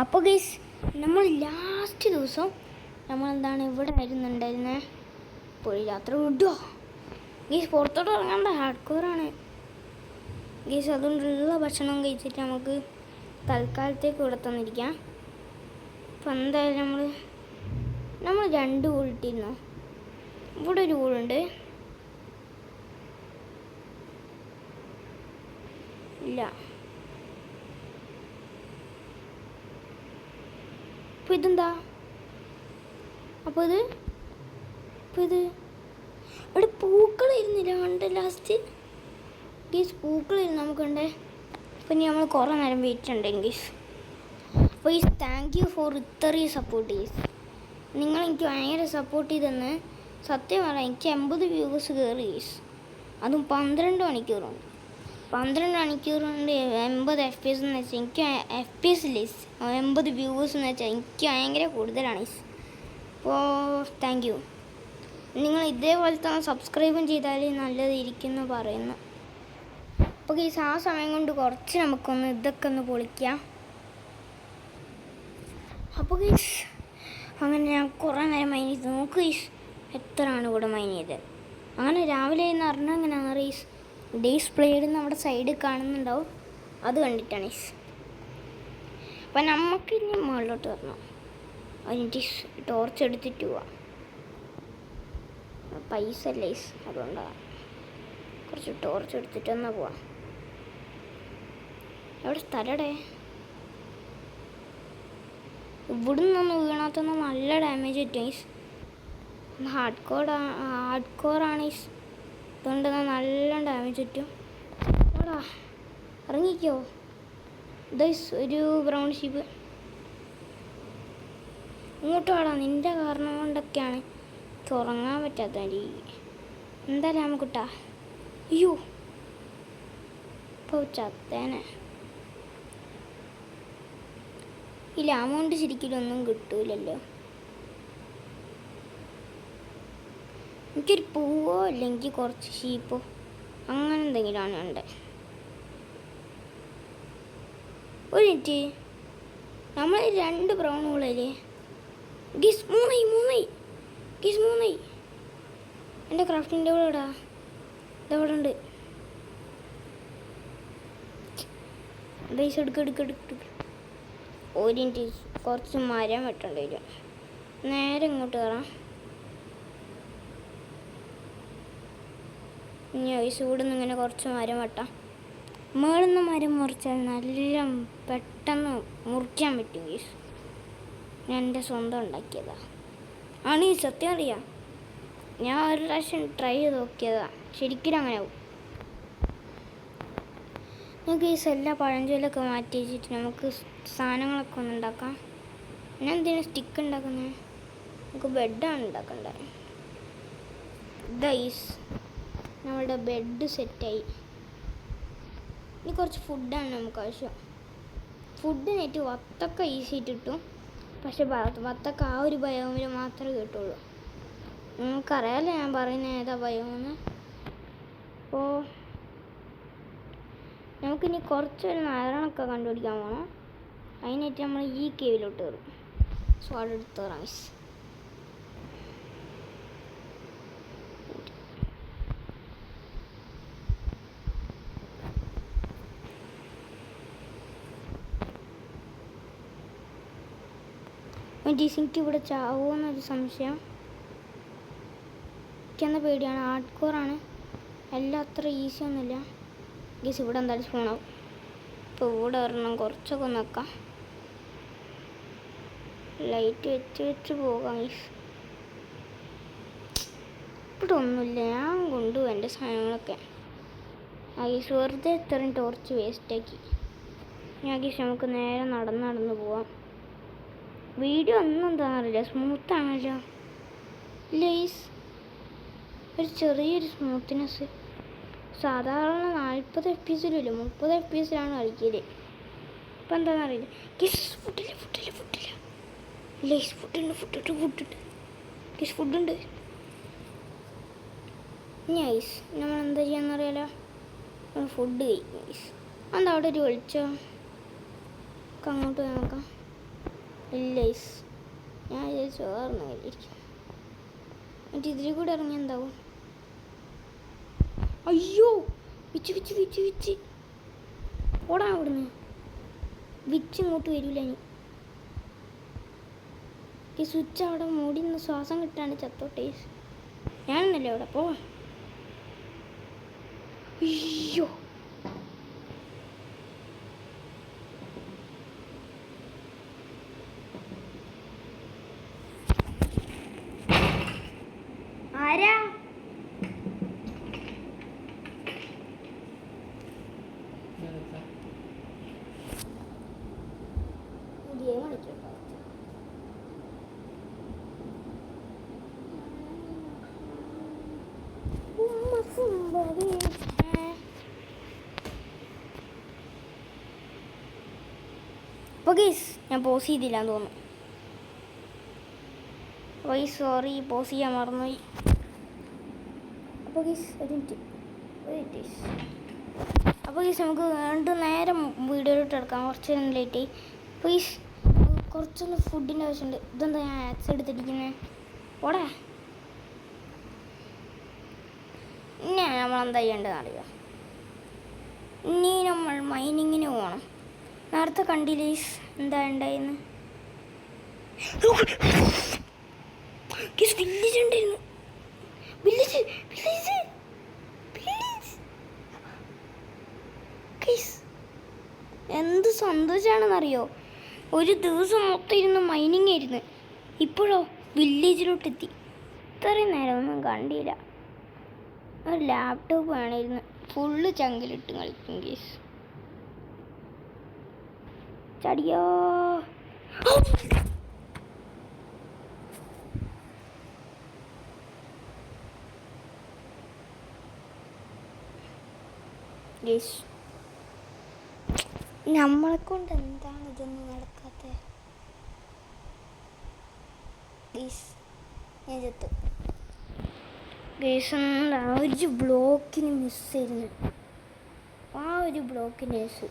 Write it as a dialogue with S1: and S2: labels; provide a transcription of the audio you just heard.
S1: അപ്പോൾ ഗൈസ് നമ്മൾ ലാസ്റ്റ് ദിവസം നമ്മളെന്താണ് ഇവിടെ ആയിരുന്നുണ്ടായിരുന്നത്. ഇപ്പോൾ രാത്രി വിടുമോ ഗൈസ്? പുറത്തോട്ട് ഇറങ്ങാണ്ട, ഹാർഡ് കോറാണ് ഗൈസ്. അതുകൊണ്ടുള്ള ഭക്ഷണം കഴിച്ചിട്ട് നമുക്ക് തൽക്കാലത്തേക്ക് ഇവിടെ തന്നിരിക്കാം. അപ്പം എന്തായാലും നമ്മൾ 2 ഗോൾ ഇട്ടിരുന്നു. ഇവിടെ ഒരു ഗോളുണ്ട്. ഇല്ല, അപ്പോൾ ഇതെന്താ? അപ്പോൾ ഇത് ഇവിടെ പൂക്കളായിരുന്നില്ല കണ്ട ലാസ്റ്റ് ഗീസ്, പൂക്കളായിരുന്നു നമുക്ക് കണ്ടേ. അപ്പം ഇനി നമ്മൾ കുറേ നേരം വെയിറ്റ് ഉണ്ടെങ്കിൽ ഗീസ്. അപ്പോൾ ഗീസ് താങ്ക് യു ഫോർ ഇത്രയും സപ്പോർട്ട് ഗീസ്. നിങ്ങളെനിക്ക് ഭയങ്കര സപ്പോർട്ട് ചെയ്തെന്ന്. സത്യം പറയാം, എനിക്ക് 80 വ്യൂവേഴ്സ് കയറി ഗീസ്. അതും 12 മണിക്കൂറുണ്ട്. 12 മണിക്കൂറുണ്ട് 80 FPS എന്ന് വെച്ചാൽ എനിക്ക് FPS ലിസ് 80 വ്യൂവേഴ്സ് എന്ന് വെച്ചാൽ എനിക്ക് ഭയങ്കര കൂടുതലാണ് ഗീസ്. അപ്പോൾ താങ്ക് യു. നിങ്ങൾ ഇതേപോലെ തന്നെ സബ്സ്ക്രൈബും ചെയ്താൽ നല്ലതിരിക്കുമെന്ന് പറയുന്നു. അപ്പോൾ ഗീസ് ആ സമയം കൊണ്ട് കുറച്ച് നമുക്കൊന്ന് ഇതൊക്കെ ഒന്ന് പൊളിക്കാം. അപ്പോൾ ഗീസ് അങ്ങനെ ഞാൻ കുറേ നേരം മൈൻ ചെയ്ത് നോക്ക് ഗീസ്, എത്രയാണ് ഇവിടെ മൈൻ ചെയ്തത്. അങ്ങനെ രാവിലെ എന്ന് പറഞ്ഞാൽ അങ്ങനെയാണ് ഗീസ്. ഡിസ്പ്ലേയിൽ നമ്മുടെ സൈഡിൽ കാണുന്നുണ്ടാവും, അത് കണ്ടിട്ടാണ് ഗീസ്. അപ്പം നമുക്കിനി മുകളിലോട്ട് വരണം. അതിൻ്റെ ടോർച്ച് എടുത്തിട്ട് പോവാം. പൈസ അല്ലേ ഗീസ്, അതുകൊണ്ടാണ് കുറച്ച് ടോർച്ച് എടുത്തിട്ട് ഒന്ന് പോവാം. എവിടെ സ്ഥലടെ? ഇവിടുന്നൊന്നും വീണാത്തൊന്നും നല്ല ഡാമേജ് കിട്ടും ഗീസ്. ഹാർഡ് കോറാണ് ഗീസ്, അതുകൊണ്ട് നല്ല ഡാമേജ് കിട്ടും. എടാ ഇറങ്ങിക്കോ. ദൈസ് ഒരു ബ്രൗൺ ഷീപ്പ് ഇങ്ങോട്ട് വാടാ. നിൻ്റെ കാരണം കൊണ്ടൊക്കെയാണ് ഉറങ്ങാൻ പറ്റാത്ത. എന്താ രാമക്കുട്ടാ? അയ്യോ ഇപ്പോൾ ചത്തേനെ. ഈ ലാമോണ്ട് ശരിക്കും കിട്ടൂലല്ലോ. എനിക്കൊരു പൂവോ അല്ലെങ്കിൽ കുറച്ച് ഷീപ്പോ അങ്ങനെ എന്തെങ്കിലുമാണ് വേണ്ടത്. ഒരു മിനിറ്റ്, നമ്മൾ 2 ബ്രൗൺ ഹോളല്ലേ ഗീസ്? 3 ഗീസ് 3. എൻ്റെ ക്രാഫ്റ്റിൻ്റെ കൂടെ ഇടാ, ഇതവിടെ ഉണ്ട്. ഗീസ് എടുക്ക്. ഒരു മിനിറ്റ്, കുറച്ച് മരം വെട്ടേണ്ടി വരും. നേരെ ഇങ്ങോട്ട് കയറാം. ഇനി ഗീസ് ഇവിടെ നിന്ന് ഇങ്ങനെ കുറച്ച് മരം വെട്ടാം. മേളിൽ നിന്ന് മരം മുറിച്ചാൽ നല്ല പെട്ടെന്ന് മുറിക്കാൻ പറ്റും ഗീസ്. ഞാൻ എൻ്റെ സ്വന്തം ഉണ്ടാക്കിയതാണ്. ആണ് ഈ സത്യം അറിയാം, ഞാൻ ഒരു പ്രാവശ്യം ട്രൈ ചെയ്ത് നോക്കിയതാണ്. ശരിക്കും അങ്ങനെ ആവും. നമുക്ക് ഈ എല്ലാ പഴഞ്ചൊല്ലൊക്കെ മാറ്റി വെച്ചിട്ട് നമുക്ക് സാധനങ്ങളൊക്കെ ഒന്ന് ഉണ്ടാക്കാം. ഞാൻ എന്തിനാ സ്റ്റിക്ക് ഉണ്ടാക്കുന്നത്? നമുക്ക് ബെഡാണ് ഉണ്ടാക്കേണ്ടത്. ഗൈസ് നമ്മളുടെ ബെഡ് സെറ്റായി. ഇനി കുറച്ച് ഫുഡാണ് നമുക്ക് ആവശ്യം. ഫുഡിനായിട്ട് വത്തക്ക ഈസി ആയിട്ട് കിട്ടും, പക്ഷെ വത്തക്ക ആ ഒരു ബയോമിൽ മാത്രമേ കിട്ടുള്ളൂ. നിങ്ങൾക്കറിയാമല്ലോ ഞാൻ പറയുന്നത് ഏതാ ബയോമെന്ന്. അപ്പോൾ നമുക്കിനി കുറച്ചൊരു നാരണമൊക്കെ കണ്ടുപിടിക്കാൻ പോകണം. അതിനായിട്ട് നമ്മൾ ഈ കേവിലോട്ട് കയറും. സോ അവിടെ എടുത്ത് കയറാം മിസ്. എനിക്ക് ഇവിടെ ചാവുമെന്നൊരു സംശയം. എനിക്കെന്താ പേടിയാണ്. ഹാർഡ് കോറാണ്, എല്ലാം അത്ര ഈസി ഒന്നുമില്ല ഗീസ്. ഇവിടെ എന്തായാലും സ്പൂണാവും. ഇപ്പോൾ ഇവിടെ ഒരെണ്ണം കുറച്ചൊക്കെ നോക്കാം. ലൈറ്റ് വെച്ച് പോകാം ഗീസ്. ഇവിടെ ഒന്നുമില്ല, ഞാൻ കൊണ്ടുപോകും എൻ്റെ സാധനങ്ങളൊക്കെ. ആ ഗീസ് വെറുതെ ഇത്രയും ടോർച്ച് വേസ്റ്റാക്കി. ഞാൻ ഗീസ് നമുക്ക് നേരെ നടന്ന് പോവാം. വീഡിയോ ഒന്നും എന്താണെന്നറിയില്ല, സ്മൂത്താണല്ലോ ലൈസ്. ഒരു ചെറിയൊരു സ്മൂത്ത്നെസ്. സാധാരണ 40 FPS-ലും 30 FPS-ലാണ് കളിക്കല്. ഇപ്പം എന്താണെന്നറിയില്ല. ഗീസ് ഫുഡില്ല ലൈസ്. ഫുഡുണ്ട് ഗീസ്, ഫുഡുണ്ട്. നൈസ്. നമ്മളെന്താ ചെയ്യാന്നറിയാലോ, ഫുഡ് കഴിക്കും ഗീസ്. എന്താ അവിടെ ഒരു വെളിച്ചം? അങ്ങോട്ട് നോക്കാം. ഇല്ല ഗൈസ്, ഞാൻ വിചാരിച്ചു വേറൊന്നും കഴിയിരിക്കും. എന്നിട്ട് ഇതിൽ കൂടെ ഇറങ്ങി എന്താവും? അയ്യോ, വിച്ച് വിച്ച് വിച്ച് വിച്ച് ഓടാ അവിടുന്ന്. വിച്ച് ഇങ്ങോട്ട് വരില്ല. ഈ സ്വിച്ച് അവിടെ മൂടി നിന്ന് ശ്വാസം കിട്ടാണ്ട് ചത്തോട്ടെ. ഞാനെന്നല്ലേ അവിടെ പോ. അയ്യോ, ആരാ? ഗെയിം കളിക്കട്ടോ. അപ്പോൾ ഗൈസ് ഞാൻ പോസ് ചെയ്തില്ലാന്ന് തോന്നുന്നു. സോറി, പോസ് ചെയ്യാൻ മറന്നുപോയി. അപ്പോൾ ഗൈസ് ഒരു മിനിറ്റ്. അപ്പോൾ ഗൈസ് നമുക്ക് വീണ്ടും നേരെ വീഡിയോയിലോട്ട് എടുക്കാം. കുറച്ച് നേരം ലേറ്റ് ആയി. അപ്പോൾ ഗൈസ് കുറച്ചൊന്ന് ഫുഡിൻ്റെ ആവശ്യമുണ്ട്. ഇതെന്താ ഞാൻ ആക്സ് എടുത്തിരിക്കുന്നത്? ഓടാ. ഇനി നമ്മളെന്താ ചെയ്യേണ്ടതെന്ന് അറിയാം. ഇനി നമ്മൾ മൈനിങ്ങിന് പോകണം. നേരത്തെ കണ്ടില്ലേ എന്താ ഉണ്ടായിരുന്നു? വില്ലേജ് ഉണ്ടായിരുന്നു. Village village village. എന്ത് സന്തോഷമാണെന്നറിയോ? ഒരു ദിവസം മൊത്തം ഇരുന്ന് മൈനിങ് ആയിരുന്നു. ഇപ്പോഴോ വില്ലേജിലോട്ടെത്തി. ഇത്രയും നേരമൊന്നും കണ്ടില്ല. ഒരു ലാപ്ടോപ്പ് വേണമായിരുന്നു. ഫുള്ള് ചങ്കിലിട്ട് കളിക്കും ഗൈസ്. ചടിയോ ഗൈസ്, നമ്മളെ കൊണ്ട് എന്താണ് ഇതൊന്നും നടക്കാത്തത്? ഗൈസ് ഞാൻ ചത്തു. ഗൈസ് എന്താ ഒരു ബ്ലോക്കിന് മിസ് ചെയ്യുന്നു. ആ ഒരു ബ്ലോക്കിന് മിസ്.